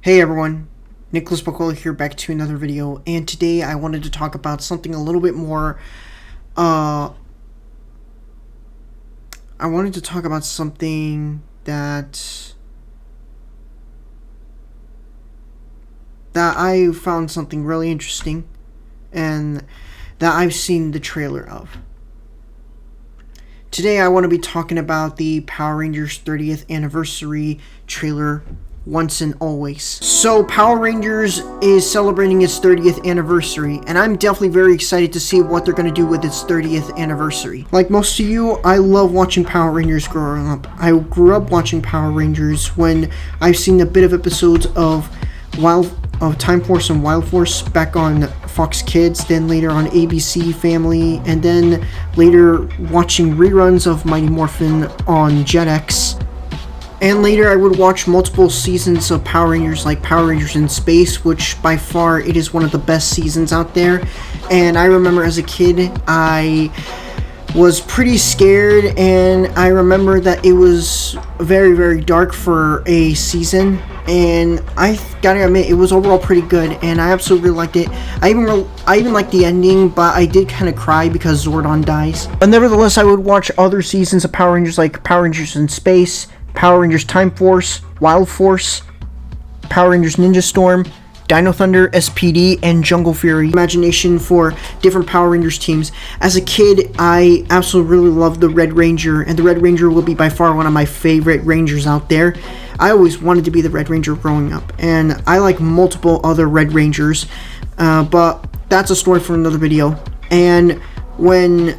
Hey everyone, Nicholas Bacola here, back to another video, and today I wanted to talk about something a little bit more, I wanted to talk about something that I found something really interesting, and that I've seen the trailer of. Today I want to be talking about the Power Rangers 30th anniversary trailer, Once and Always. So Power Rangers is celebrating its 30th anniversary, and I'm definitely very excited to see what they're going to do with its 30th anniversary. Like most of you, I love watching Power Rangers growing up. I grew up watching Power Rangers when I've seen a bit of episodes of Time Force and Wild Force back on Fox Kids, then later on ABC Family, and then later watching reruns of Mighty Morphin on Jetix. And later I would watch multiple seasons of Power Rangers, like Power Rangers in Space, which by far it is one of the best seasons out there. And I remember as a kid I was pretty scared, and I remember that it was very, very dark for a season, and I gotta admit it was overall pretty good, and I absolutely liked it. I even liked the ending, but I did kind of cry because Zordon dies. But nevertheless, I would watch other seasons of Power Rangers, like Power Rangers in Space, Power Rangers Time Force, Wild Force, Power Rangers Ninja Storm, Dino Thunder, SPD, and Jungle Fury. Imagination for different Power Rangers teams. As a kid, I absolutely really loved the Red Ranger, and the Red Ranger will be by far one of my favorite Rangers out there. I always wanted to be the Red Ranger growing up, and I like multiple other Red Rangers, but that's a story for another video. And when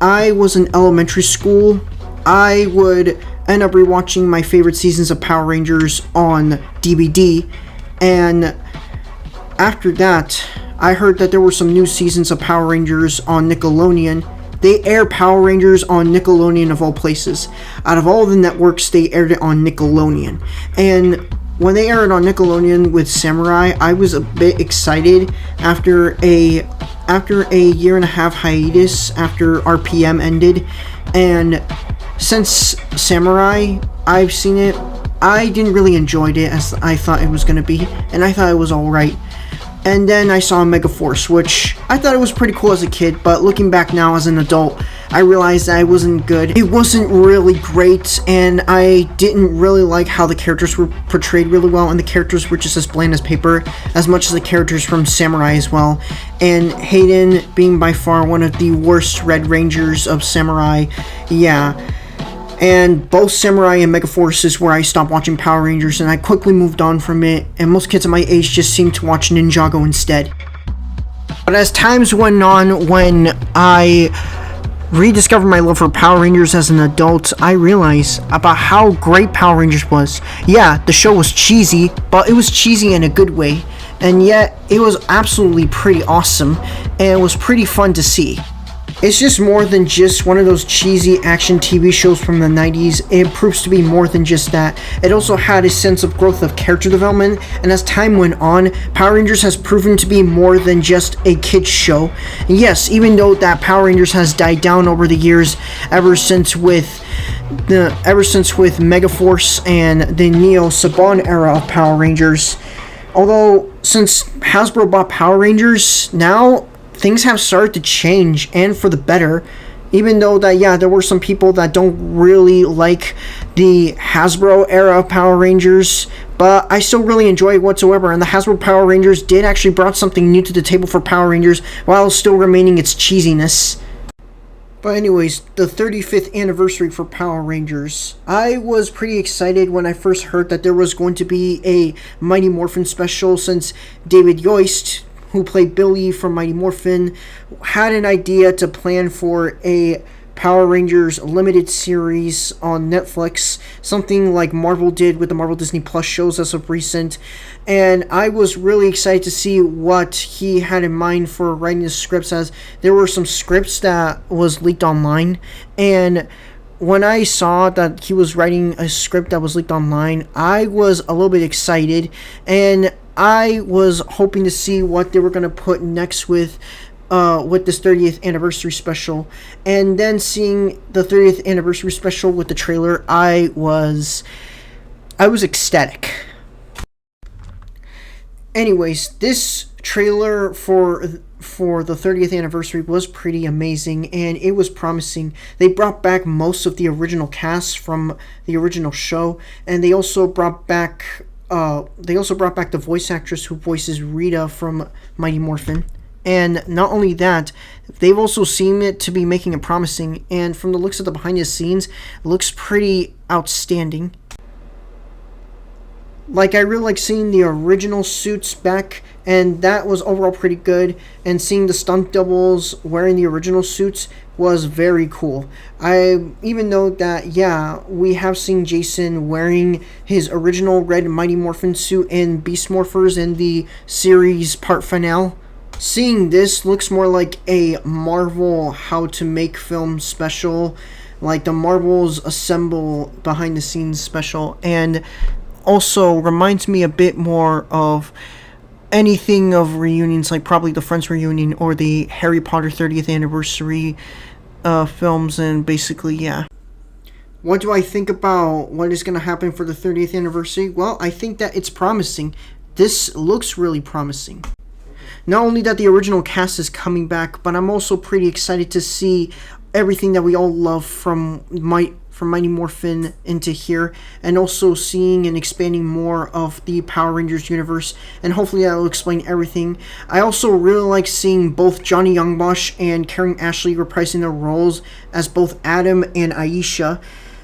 I was in elementary school, I would end up rewatching my favorite seasons of Power Rangers on DVD, and after that I heard that there were some new seasons of Power Rangers on Nickelodeon. They air Power Rangers on Nickelodeon of all places. Out of all the networks, they aired it on Nickelodeon. And when they aired it on Nickelodeon with Samurai, I was a bit excited after a year and a half hiatus after RPM ended. And since Samurai, I've seen it. I didn't really enjoy it as I thought it was going to be, and I thought it was alright. And then I saw Megaforce, which I thought it was pretty cool as a kid, but looking back now as an adult, I realized that it wasn't good. It wasn't really great, and I didn't really like how the characters were portrayed really well, and the characters were just as bland as paper, as much as the characters from Samurai as well. And Hayden being by far one of the worst Red Rangers of Samurai, yeah. And both Samurai and Megaforce is where I stopped watching Power Rangers, and I quickly moved on from it, and most kids at my age just seem to watch Ninjago instead. But as times went on, when I rediscovered my love for Power Rangers as an adult, I realized about how great Power Rangers was. Yeah, the show was cheesy, but it was cheesy in a good way, and yet it was absolutely pretty awesome, and it was pretty fun to see. It's just more than just one of those cheesy action TV shows from the 90s. It proves to be more than just that. It also had a sense of growth of character development, and as time went on, Power Rangers has proven to be more than just a kids show. And yes, even though that Power Rangers has died down over the years, ever since with Megaforce and the Neo Saban era of Power Rangers. Although since Hasbro bought Power Rangers, now things have started to change, and for the better. Even though that, yeah, there were some people that don't really like the Hasbro era of Power Rangers, but I still really enjoy it whatsoever, and the Hasbro Power Rangers did actually brought something new to the table for Power Rangers while still remaining its cheesiness. But anyways, the 35th anniversary for Power Rangers. I was pretty excited when I first heard that there was going to be a Mighty Morphin special, since David Yost, who played Billy from Mighty Morphin, had an idea to plan for a Power Rangers limited series on Netflix, something like Marvel did with the Marvel Disney Plus shows as of recent, and I was really excited to see what he had in mind for writing the scripts, as there were some scripts that was leaked online, and when I saw that he was writing a script that was leaked online, I was a little bit excited, and I was hoping to see what they were going to put next with this 30th anniversary special. And then seeing the 30th anniversary special with the trailer, I was ecstatic. Anyways, this trailer for the 30th anniversary was pretty amazing, and it was promising. They brought back most of the original cast from the original show, and they also brought back the voice actress who voices Rita from Mighty Morphin. And not only that, they've also seemed to be making it promising, and from the looks of the behind the scenes, it looks pretty outstanding. Like, I really like seeing the original suits back, and that was overall pretty good. And seeing the stunt doubles wearing the original suits was very cool. I even know that, yeah, we have seen Jason wearing his original red Mighty Morphin suit in Beast Morphers in the series part finale. Seeing this looks more like a Marvel how to make film special, like the Marvel's Assemble behind the scenes special, and also reminds me a bit more of anything of reunions, like probably the Friends reunion or the Harry Potter 30th anniversary films. And basically, yeah. What do I think about what is going to happen for the 30th anniversary? Well, I think that it's promising. This looks really promising. Not only that the original cast is coming back, but I'm also pretty excited to see everything that we all love from Mighty Morphin into here, and also seeing and expanding more of the Power Rangers universe, and hopefully that will explain everything. I also really like seeing both Johnny Youngbosch and Karen Ashley reprising their roles as both Adam and Aisha,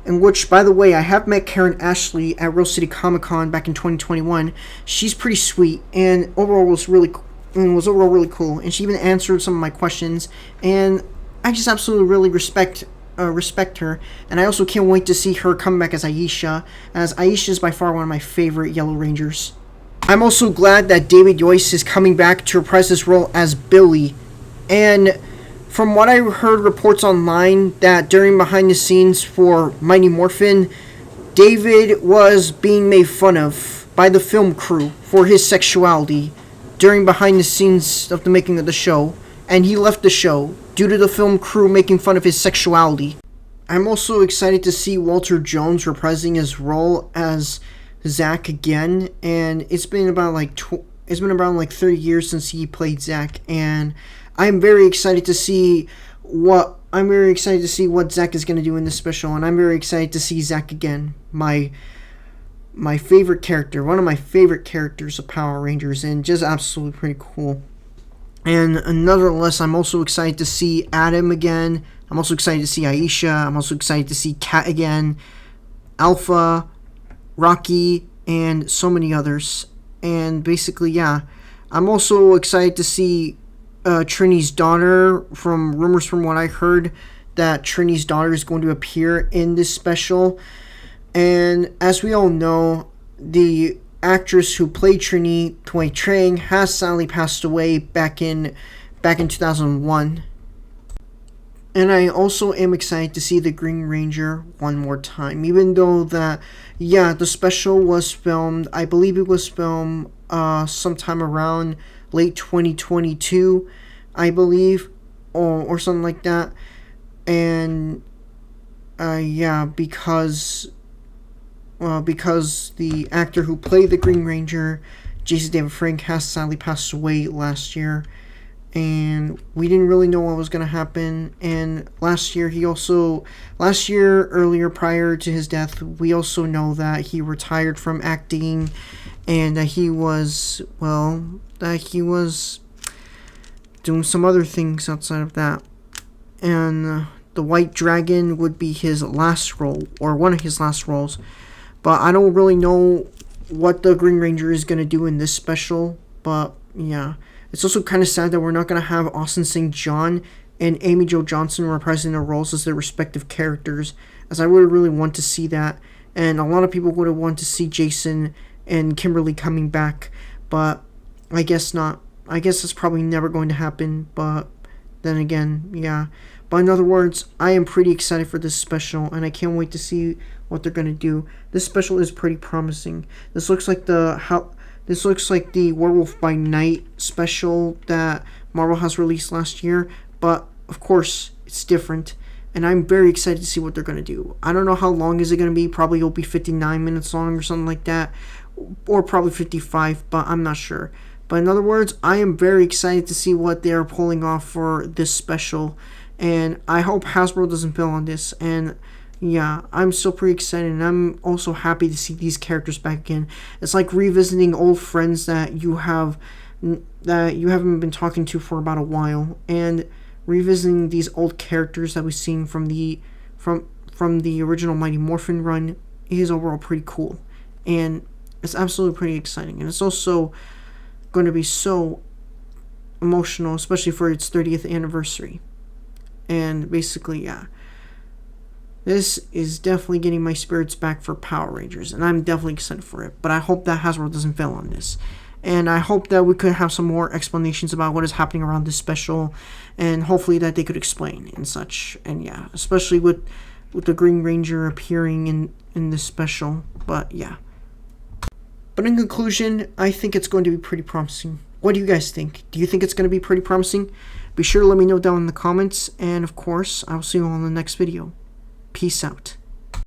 in which, by the way, I have met Karen Ashley at Real City Comic Con back in 2021. She's pretty sweet, and overall was overall really cool, and she even answered some of my questions, and I just absolutely really respect her, and I also can't wait to see her come back as Aisha is by far one of my favorite Yellow Rangers. I'm also glad that David Yost is coming back to reprise this role as Billy, and from what I heard reports online that during behind the scenes for Mighty Morphin, David was being made fun of by the film crew for his sexuality during behind the scenes of the making of the show, and he left the show due to the film crew making fun of his sexuality. I'm also excited to see Walter Jones reprising his role as Zack again, and it's been about like 30 years since he played Zack, and I'm very excited to see what Zack is going to do in this special, and I'm very excited to see Zack again. My favorite character, one of my favorite characters of Power Rangers, and just absolutely pretty cool. And nonetheless, I'm also excited to see Adam again. I'm also excited to see Aisha. I'm also excited to see Kat again, Alpha, Rocky, and so many others. And basically, yeah. I'm also excited to see Trini's daughter. From rumors from what I heard, that Trini's daughter is going to appear in this special. And as we all know, the actress who played Trini, Toei Trang, has sadly passed away back in 2001. And I also am excited to see the Green Ranger one more time, even though the special was filmed, I believe it was filmed sometime around late 2022, I believe, or something like that. And because the actor who played the Green Ranger, Jason David Frank, has sadly passed away last year, and we didn't really know what was going to happen. And earlier prior to his death, we also know that he retired from acting, and that he was doing some other things outside of that. And the White Dragon would be his last role, or one of his last roles. But I don't really know what the Green Ranger is going to do in this special. But yeah, it's also kind of sad that we're not going to have Austin St. John and Amy Jo Johnson reprising their roles as their respective characters, as I would really want to see that. And a lot of people would have wanted to see Jason and Kimberly coming back. But I guess not. I guess it's probably never going to happen. But then again, yeah. But in other words, I am pretty excited for this special, and I can't wait to see what they're going to do. This special is pretty promising. This looks like the Werewolf by Night special that Marvel has released last year, but of course it's different, and I'm very excited to see what they're going to do. I don't know how long is it going to be. Probably it'll be 59 minutes long or something like that, or probably 55, but I'm not sure. But in other words, I am very excited to see what they are pulling off for this special, and I hope Hasbro doesn't fail on this. And yeah, I'm still pretty excited, and I'm also happy to see these characters back again. It's like revisiting old friends that you haven't been talking to for about a while, and revisiting these old characters that we've seen from the original Mighty Morphin run is overall pretty cool, and it's absolutely pretty exciting. And it's also going to be so emotional, especially for its 30th anniversary. And basically, yeah, this is definitely getting my spirits back for Power Rangers, and I'm definitely excited for it. But I hope that Hasbro doesn't fail on this. And I hope that we could have some more explanations about what is happening around this special, and hopefully that they could explain and such. And yeah, especially with the Green Ranger appearing in this special. But yeah. But in conclusion, I think it's going to be pretty promising. What do you guys think? Do you think it's going to be pretty promising? Be sure to let me know down in the comments. And of course, I'll see you all in the next video. Peace out.